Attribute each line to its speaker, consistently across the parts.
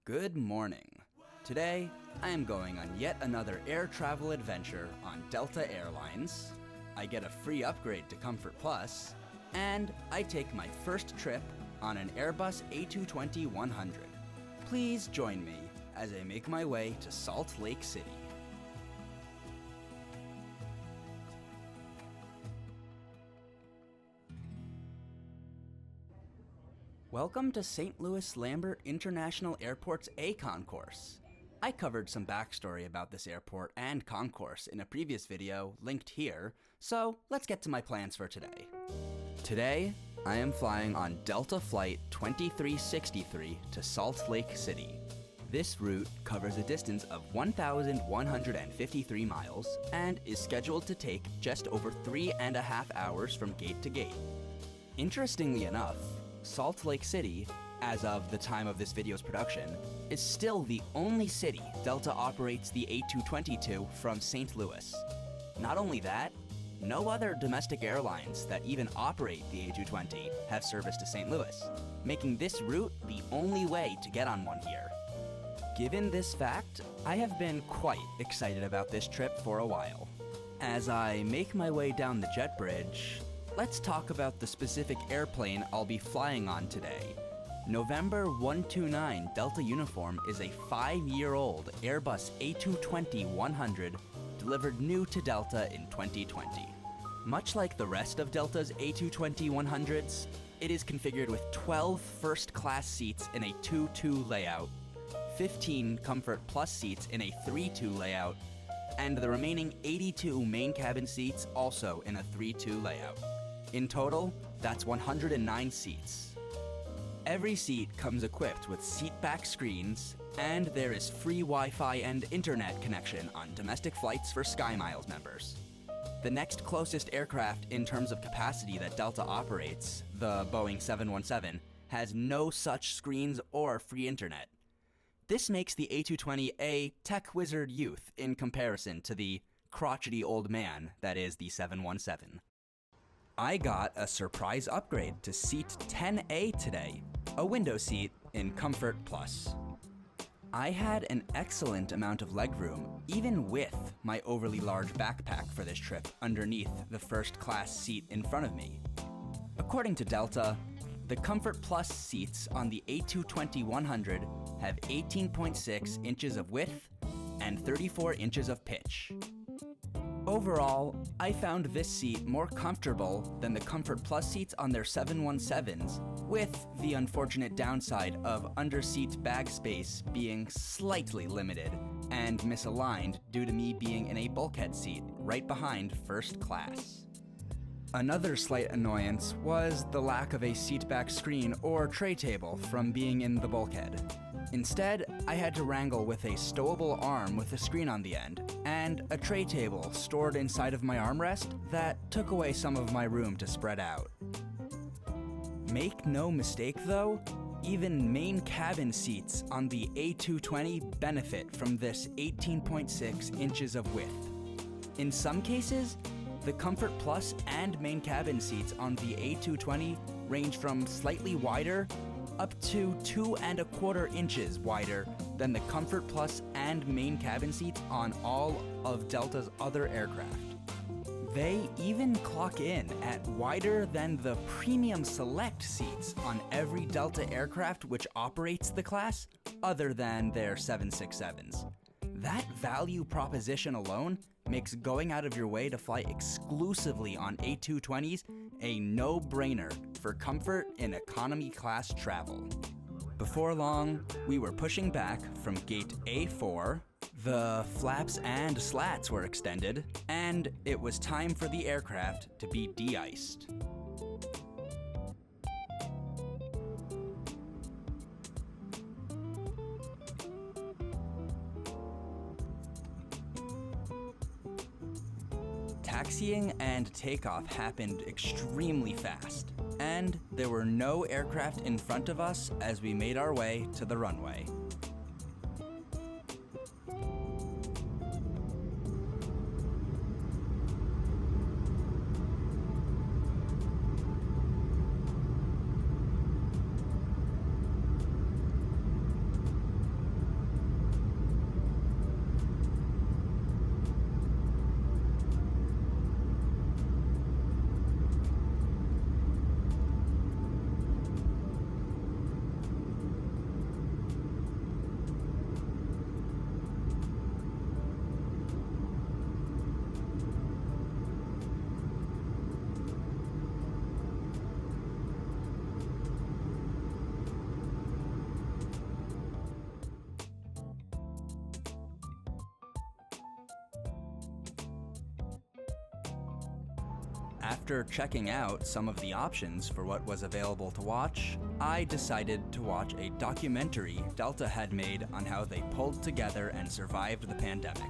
Speaker 1: Good morning. Today, I am going on yet another air travel adventure on Delta Airlines. I get a free upgrade to Comfort Plus, and I take my first trip on an Airbus A220-100. Please join me as I make my way to Salt Lake City. Welcome to St. Louis Lambert International Airport's A Concourse. I covered some backstory about this airport and concourse in a previous video linked here, so let's get to my plans for today. Today, I am flying on Delta Flight 2363 to Salt Lake City. This route covers a distance of 1,153 miles and is scheduled to take just over 3.5 hours from gate to gate. Interestingly enough, Salt Lake City, as of the time of this video's production, is still the only city Delta operates the A220 to from St. Louis. Not only that, no other domestic airlines that even operate the A220 have service to St. Louis, making this route the only way to get on one here. Given this fact, I have been quite excited about this trip for a while. As I make my way down the jet bridge, let's talk about the specific airplane I'll be flying on today. November 129 Delta Uniform is a 5-year-old Airbus A220-100 delivered new to Delta in 2020. Much like the rest of Delta's A220-100s, it is configured with 12 first-class seats in a 2-2 layout, 15 Comfort Plus seats in a 3-2 layout, and the remaining 82 main cabin seats also in a 3-2 layout. In total, that's 109 seats. Every seat comes equipped with seat-back screens, and there is free Wi-Fi and internet connection on domestic flights for SkyMiles members. The next closest aircraft in terms of capacity that Delta operates, the Boeing 717, has no such screens or free internet. This makes the A220 a tech wizard youth in comparison to the crotchety old man that is the 717. I got a surprise upgrade to seat 10A today, a window seat in Comfort Plus. I had an excellent amount of legroom, even with my overly large backpack for this trip underneath the first class seat in front of me. According to Delta, the Comfort Plus seats on the A220-100 have 18.6 inches of width and 34 inches of pitch. Overall, I found this seat more comfortable than the Comfort Plus seats on their 717s, with the unfortunate downside of under-seat bag space being slightly limited and misaligned due to me being in a bulkhead seat right behind first class. Another slight annoyance was the lack of a seat-back screen or tray table from being in the bulkhead. Instead, I had to wrangle with a stowable arm with a screen on the end, and a tray table stored inside of my armrest that took away some of my room to spread out. Make no mistake though, even main cabin seats on the A220 benefit from this 18.6 inches of width. In some cases, the Comfort Plus and main cabin seats on the A220 range from slightly wider up to 2.25 inches wider than the Comfort Plus and main cabin seats on all of Delta's other aircraft. They even clock in at wider than the Premium Select seats on every Delta aircraft which operates the class, other than their 767s. That value proposition alone makes going out of your way to fly exclusively on A220s a no-brainer for comfort in economy class travel. Before long, we were pushing back from gate A4, the flaps and slats were extended, and it was time for the aircraft to be de-iced. Taxiing and takeoff happened extremely fast, and there were no aircraft in front of us as we made our way to the runway. After checking out some of the options for what was available to watch, I decided to watch a documentary Delta had made on how they pulled together and survived the pandemic.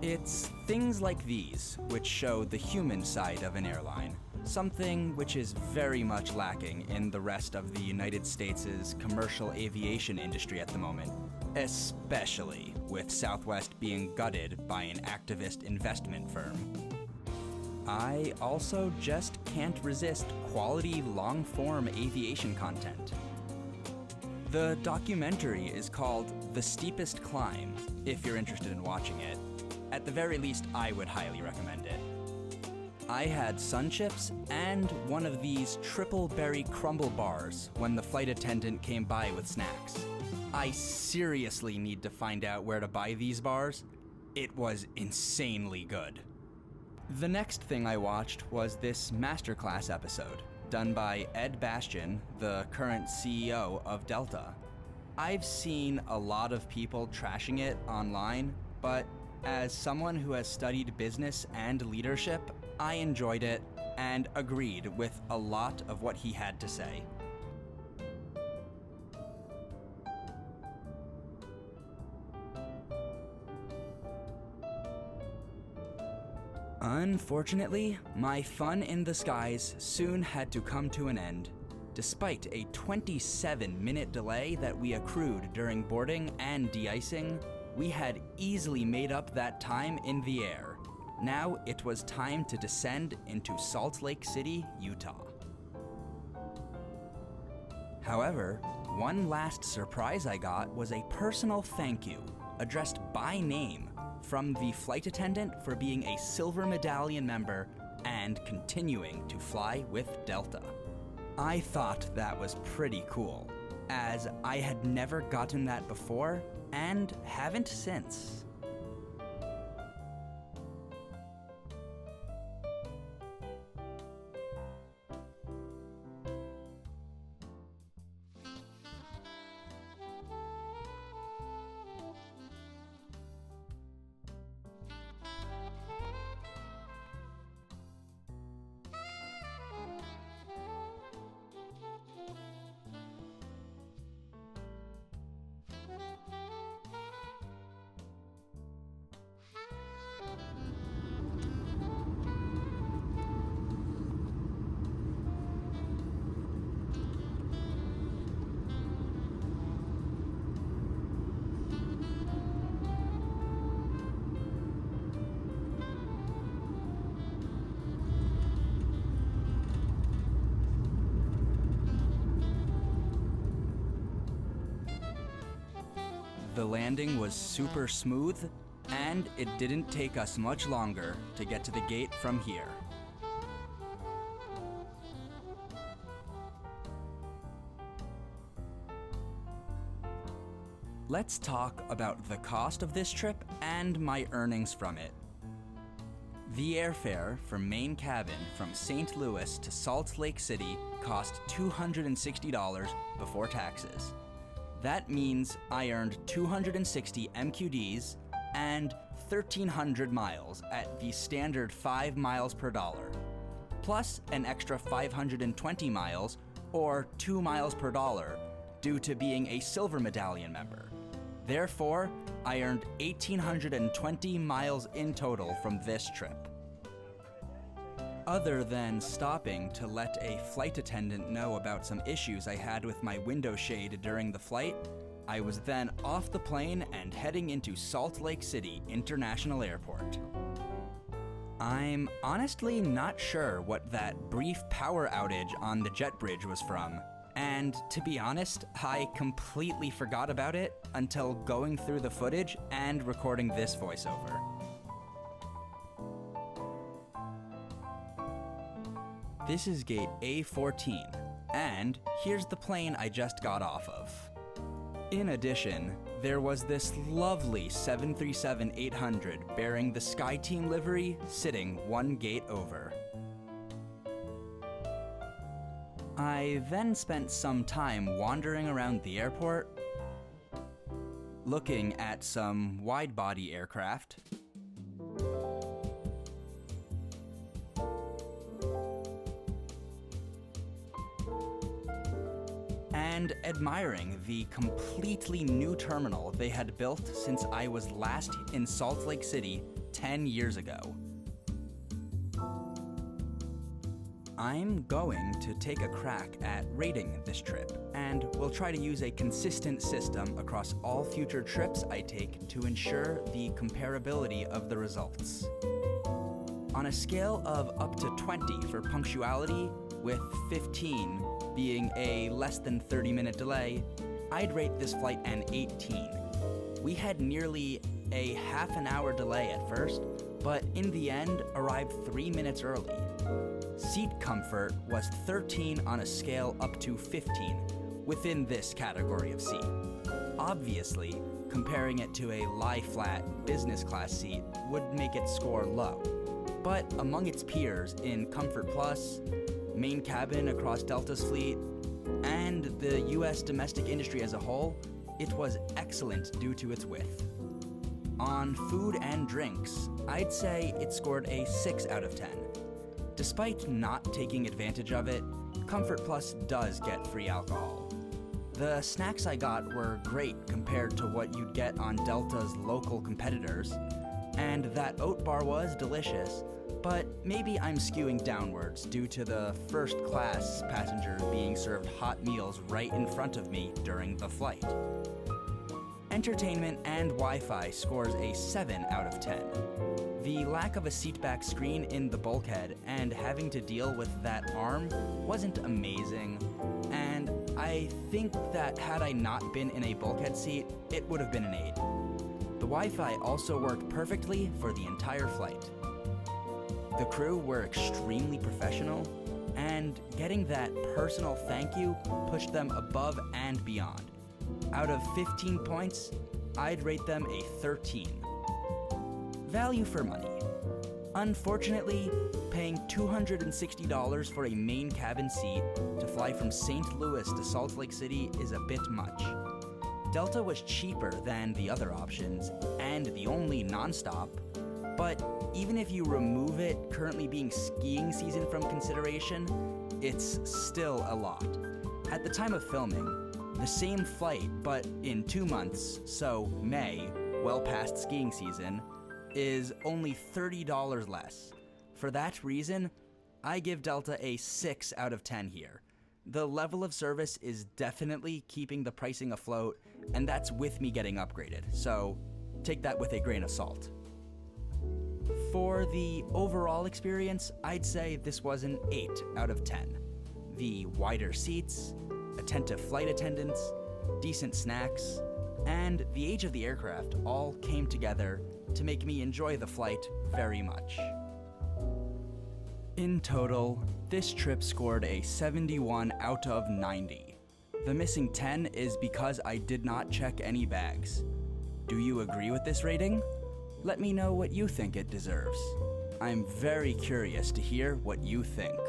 Speaker 1: It's things like these which show the human side of an airline, something which is very much lacking in the rest of the United States' commercial aviation industry at the moment, especially with Southwest being gutted by an activist investment firm. I also just can't resist quality long-form aviation content. The documentary is called The Steepest Climb, if you're interested in watching it. At the very least, I would highly recommend it. I had sun chips and one of these triple berry crumble bars when the flight attendant came by with snacks. I seriously need to find out where to buy these bars. It was insanely good. The next thing I watched was this masterclass episode, done by Ed Bastian, the current CEO of Delta. I've seen a lot of people trashing it online, but as someone who has studied business and leadership, I enjoyed it and agreed with a lot of what he had to say. Unfortunately, my fun in the skies soon had to come to an end. Despite a 27-minute delay that we accrued during boarding and de-icing, we had easily made up that time in the air. Now it was time to descend into Salt Lake City, Utah. However, one last surprise I got was a personal thank you, addressed by name, from the flight attendant for being a Silver Medallion member and continuing to fly with Delta. I thought that was pretty cool, as I had never gotten that before and haven't since. The landing was super smooth, and it didn't take us much longer to get to the gate from here. Let's talk about the cost of this trip and my earnings from it. The airfare for main cabin from St. Louis to Salt Lake City cost $260 before taxes. That means I earned 260 MQDs and 1,300 miles at the standard 5 miles per dollar, plus an extra 520 miles or 2 miles per dollar due to being a Silver Medallion member. Therefore, I earned 1,820 miles in total from this trip. Other than stopping to let a flight attendant know about some issues I had with my window shade during the flight, I was then off the plane and heading into Salt Lake City International Airport. I'm honestly not sure what that brief power outage on the jet bridge was from, and to be honest, I completely forgot about it until going through the footage and recording this voiceover. This is gate A14, and here's the plane I just got off of. In addition, there was this lovely 737-800 bearing the SkyTeam livery sitting one gate over. I then spent some time wandering around the airport, looking at some wide-body aircraft, and admiring the completely new terminal they had built since I was last in Salt Lake City 10 years ago. I'm going to take a crack at rating this trip, and we'll try to use a consistent system across all future trips I take to ensure the comparability of the results. On a scale of up to 20 for punctuality, with 15 being a less than 30-minute delay, I'd rate this flight an 18. We had nearly a half an hour delay at first, but in the end arrived 3 minutes early. Seat comfort was 13 on a scale up to 15 within this category of seat. Obviously, comparing it to a lie-flat business class seat would make it score low, but among its peers in Comfort Plus, main cabin across Delta's fleet, and the US domestic industry as a whole, it was excellent due to its width. On food and drinks, I'd say it scored a 6 out of 10. Despite not taking advantage of it, Comfort Plus does get free alcohol. The snacks I got were great compared to what you'd get on Delta's local competitors, and that oat bar was delicious, but maybe I'm skewing downwards due to the first-class passengers being served hot meals right in front of me during the flight. Entertainment and Wi-Fi scores a 7 out of 10. The lack of a seatback screen in the bulkhead and having to deal with that arm wasn't amazing, and I think that had I not been in a bulkhead seat, it would have been an 8. The Wi-Fi also worked perfectly for the entire flight. The crew were extremely professional, and getting that personal thank you pushed them above and beyond. Out of 15 points, I'd rate them a 13. Value for money. Unfortunately, paying $260 for a main cabin seat to fly from St. Louis to Salt Lake City is a bit much. Delta was cheaper than the other options and the only nonstop, but even if you remove it currently being skiing season from consideration, it's still a lot. At the time of filming, the same flight, but in 2 months, so May, well past skiing season, is only $30 less. For that reason, I give Delta a 6 out of 10 here. The level of service is definitely keeping the pricing afloat, and that's with me getting upgraded, so take that with a grain of salt. For the overall experience, I'd say this was an 8 out of 10. The wider seats, attentive flight attendants, decent snacks, and the age of the aircraft all came together to make me enjoy the flight very much. In total, this trip scored a 71 out of 90. The missing 10 is because I did not check any bags. Do you agree with this rating? Let me know what you think it deserves. I'm very curious to hear what you think.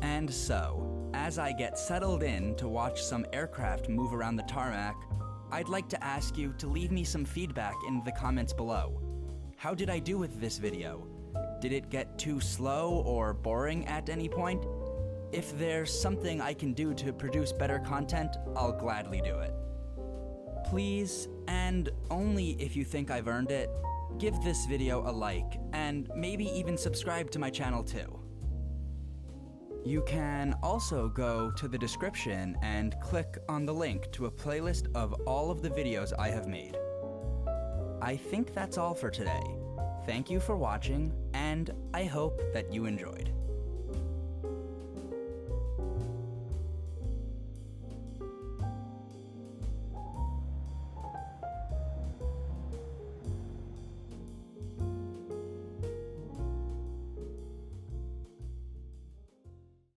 Speaker 1: And so, as I get settled in to watch some aircraft move around the tarmac, I'd like to ask you to leave me some feedback in the comments below. How did I do with this video? Did it get too slow or boring at any point? If there's something I can do to produce better content, I'll gladly do it. Please, and only if you think I've earned it, give this video a like, and maybe even subscribe to my channel too. You can also go to the description and click on the link to a playlist of all of the videos I have made. I think that's all for today. Thank you for watching, and I hope that you enjoyed.